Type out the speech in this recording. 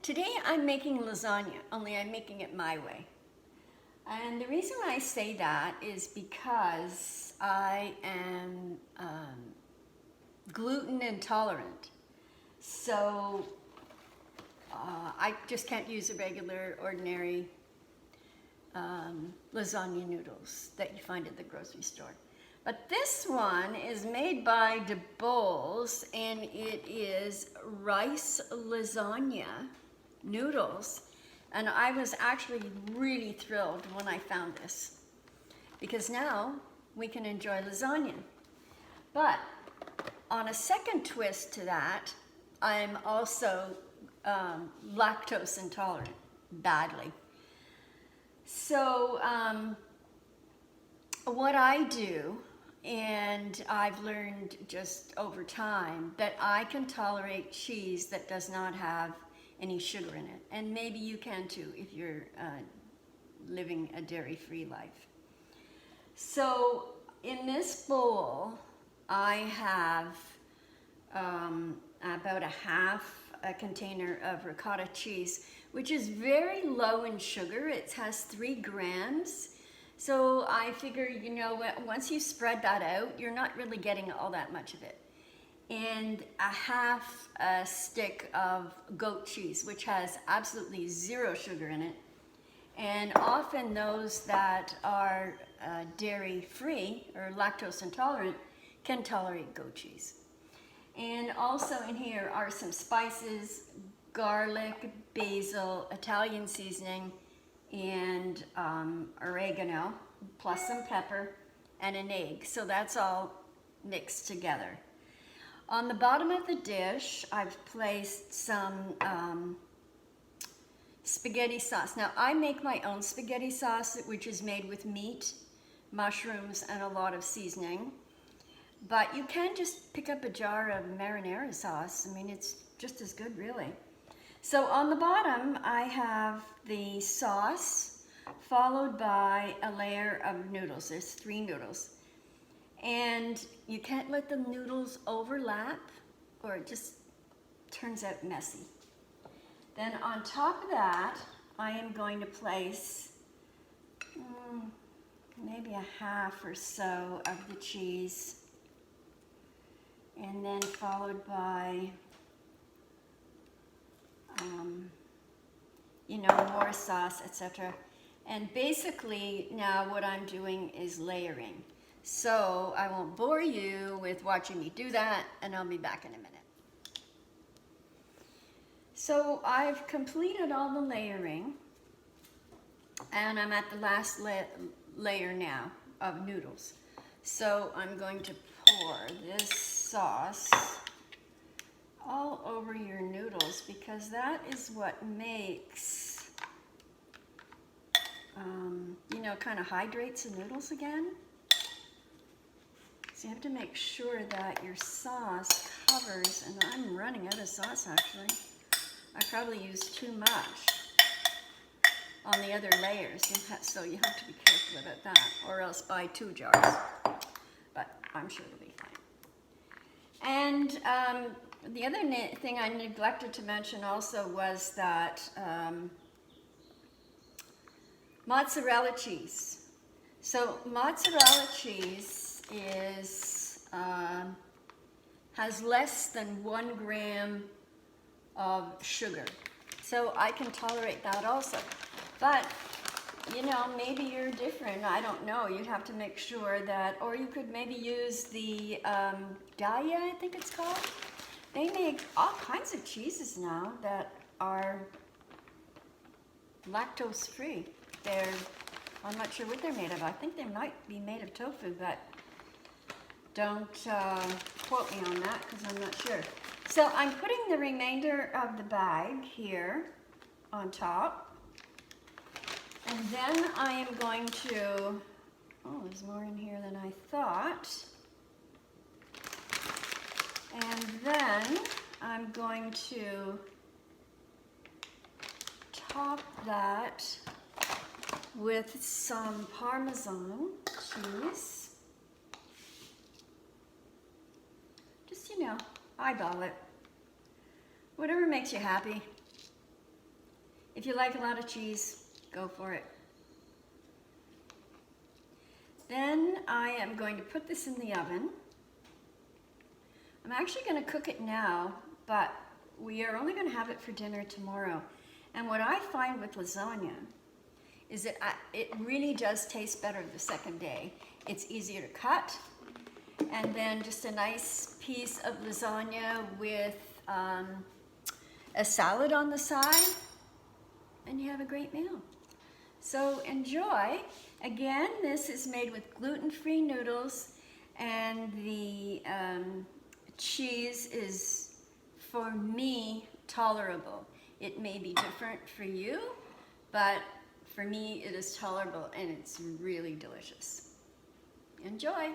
Today I'm making lasagna, only I'm making it my way. And the reason I say that is because I am gluten intolerant. So I just can't use a regular, ordinary lasagna noodles that you find at the grocery store. But this one is made by De Bowles, and it is rice lasagna noodles. And I was actually really thrilled when I found this, because now we can enjoy lasagna. But on a second twist to that, I'm also lactose intolerant, badly. So what I do, and I've learned just over time, that I can tolerate cheese that does not have any sugar in it. And maybe you can too if you're living a dairy-free life. So in this bowl, I have about a container of ricotta cheese, which is very low in sugar. It has 3 grams. So I figure, you know, once you spread that out, you're not really getting all that much of it. And a half a stick of goat cheese, which has absolutely 0 sugar in it. And often those that are dairy-free or lactose intolerant can tolerate goat cheese. And also in here are some spices, garlic, basil, Italian seasoning, and oregano, plus some pepper, and an egg. So that's all mixed together. On the bottom of the dish, I've placed some spaghetti sauce. Now, I make my own spaghetti sauce, which is made with meat, mushrooms, and a lot of seasoning. But you can just pick up a jar of marinara sauce. I mean, it's just as good, really. So on the bottom, I have the sauce, followed by a layer of noodles. There's 3 noodles. And you can't let the noodles overlap, or it just turns out messy. Then on top of that, I am going to place maybe a half or so of the cheese, and then followed by more sauce, etc. And basically now what I'm doing is layering. So I won't bore you with watching me do that, and I'll be back in a minute. So I've completed all the layering, and I'm at the last layer now of noodles. So I'm going to pour this sauce all over your noodles, because that is what makes, kind of hydrates the noodles again. So you have to make sure that your sauce covers, and I'm running out of sauce actually. I probably used too much on the other layers, so you have to be careful about that, or else buy 2 jars. But I'm sure it'll be fine. And the other thing I neglected to mention also was that mozzarella cheese. So mozzarella cheese has less than 1 gram of sugar. So I can tolerate that also. But, maybe you're different. I don't know. You'd have to make sure that, or you could maybe use the Daya, I think it's called. They make all kinds of cheeses now that are lactose free. I'm not sure what they're made of. I think they might be made of tofu, but don't quote me on that, because I'm not sure. So I'm putting the remainder of the bag here on top. And then I am going to, there's more in here than I thought. And then I'm going to top that with some Parmesan cheese. Just, eyeball it. Whatever makes you happy. If you like a lot of cheese, go for it. Then I am going to put this in the oven. I'm actually going to cook it now, but we are only going to have it for dinner tomorrow. And what I find with lasagna is that it really does taste better the second day. It's easier to cut. And then just a nice piece of lasagna with a salad on the side, and you have a great meal. So enjoy. Again, this is made with gluten-free noodles, and the cheese is, for me, tolerable. It may be different for you, but for me it is tolerable, and it's really delicious. Enjoy.